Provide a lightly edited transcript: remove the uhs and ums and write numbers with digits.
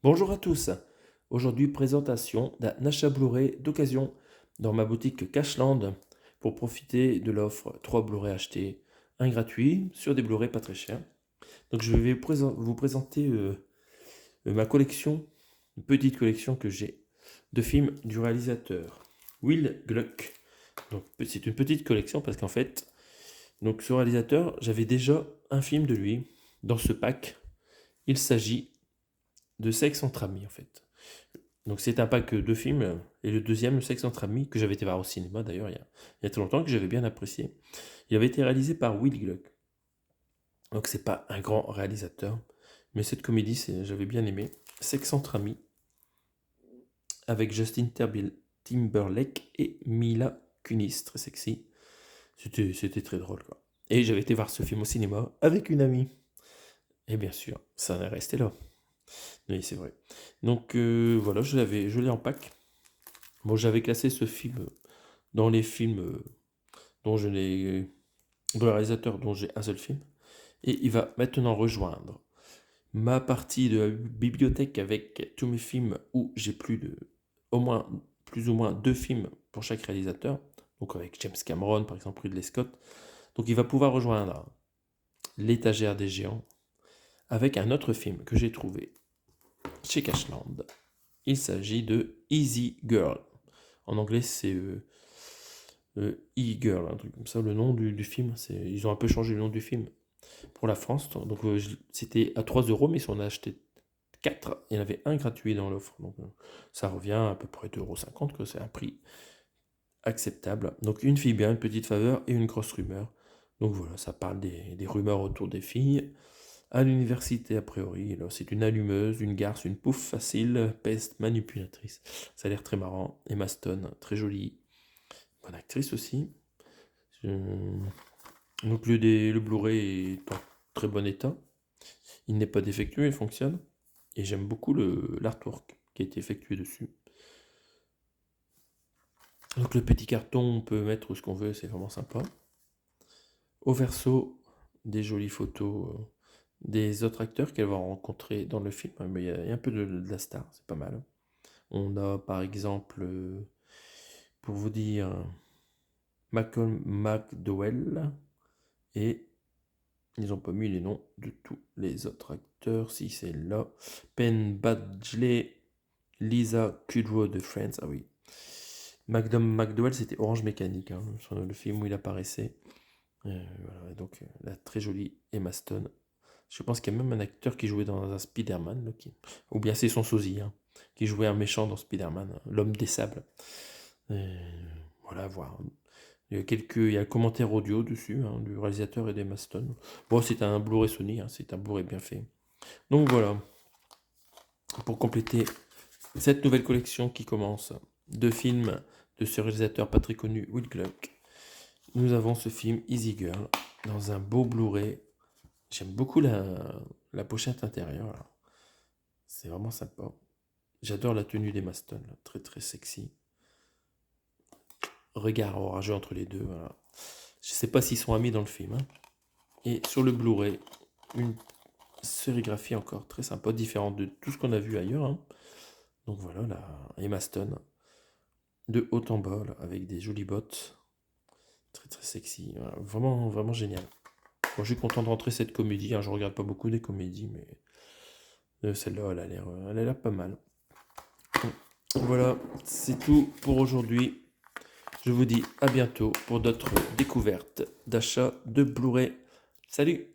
Bonjour à tous. Aujourd'hui, présentation d'un achat Blu-ray d'occasion dans ma boutique Cashland pour profiter de l'offre 3 Blu-ray achetés, un gratuit sur des Blu-ray pas très chers. Donc je vais vous présenter ma collection, une petite collection que j'ai de films du réalisateur Will Gluck. Donc c'est une petite collection parce qu'en fait, donc ce réalisateur, j'avais déjà un film de lui dans ce pack. Il s'agit de Sexe entre amis en fait. Donc c'est un pack de films, et le deuxième, le Sexe entre amis, que j'avais été voir au cinéma d'ailleurs il y a très longtemps, que j'avais bien apprécié. Il avait été réalisé par Will Gluck. Donc c'est pas un grand réalisateur, mais cette comédie, j'avais bien aimé. Sexe entre amis, avec Timberlake et Mila Kunis, très sexy. C'était très drôle quoi. Et j'avais été voir ce film au cinéma avec une amie. Et bien sûr, ça en est resté là. Oui, c'est vrai. Donc voilà, je l'ai en pack. Bon, j'avais classé ce film dans les films dont je n'ai, dont le réalisateur dont j'ai un seul film. Et il va maintenant rejoindre ma partie de la bibliothèque avec tous mes films où j'ai plus ou moins deux films pour chaque réalisateur. Donc avec James Cameron, par exemple, Ridley Scott. Donc il va pouvoir rejoindre l'étagère des géants avec un autre film que j'ai trouvé chez Cashland. Il s'agit de Easy Girl. En anglais, c'est E-Girl, un truc comme ça, le nom du film. Ils ont un peu changé le nom du film pour la France. Donc c'était à 3 euros, mais si on a acheté 4, il y en avait un gratuit dans l'offre. Donc ça revient à peu près 2,50 €, que c'est un prix acceptable. Donc une fille bien, une petite faveur et une grosse rumeur. Donc voilà, ça parle des rumeurs autour des filles. À l'université, a priori, c'est une allumeuse, une garce, une pouffe facile, peste, manipulatrice. Ça a l'air très marrant. Emma Stone, très jolie. Bonne actrice aussi. Donc le Blu-ray est en très bon état. Il n'est pas défectueux, il fonctionne. Et j'aime beaucoup l'artwork qui a été effectué dessus. Donc le petit carton, on peut mettre ce qu'on veut, c'est vraiment sympa. Au verso, des jolies photos des autres acteurs qu'elle va rencontrer dans le film. Mais il y a un peu de la star, c'est pas mal. On a par exemple, pour vous dire, Malcolm McDowell, et ils n'ont pas mis les noms de tous les autres acteurs, si c'est là. Penn Badgley, Lisa Kudrow de Friends, ah oui. McDowell, c'était Orange Mécanique, hein, le film où il apparaissait. Voilà, donc la très jolie Emma Stone. Je pense qu'il y a même un acteur qui jouait dans un Spider-Man, là, ou bien c'est son sosie, hein, qui jouait un méchant dans Spider-Man, l'homme des sables. Voilà, voir. Il y a un commentaire audio dessus, hein, du réalisateur et d'Emma Stone. Bon, c'est un Blu-ray Sony, hein, c'est un Blu-ray bien fait. Donc voilà, pour compléter cette nouvelle collection qui commence, deux films de ce réalisateur pas très connu, Will Gluck. Nous avons ce film Easy Girl dans un beau Blu-ray. J'aime beaucoup la pochette intérieure, là. C'est vraiment sympa. J'adore la tenue d'Emma Stone, là, très très sexy. Regard orageux entre les deux, voilà. Je sais pas s'ils sont amis dans le film, hein. Et sur le Blu-ray, une sérigraphie encore très sympa, différente de tout ce qu'on a vu ailleurs, hein. Donc voilà, la Emma Stone, de haut en bas, là, avec des jolies bottes, très très sexy, voilà. Vraiment, vraiment génial. Bon, je suis content de rentrer cette comédie, hein. Je regarde pas beaucoup des comédies, mais celle-là, elle a l'air pas mal. Voilà, c'est tout pour aujourd'hui. Je vous dis à bientôt pour d'autres découvertes d'achat de Blu-ray. Salut!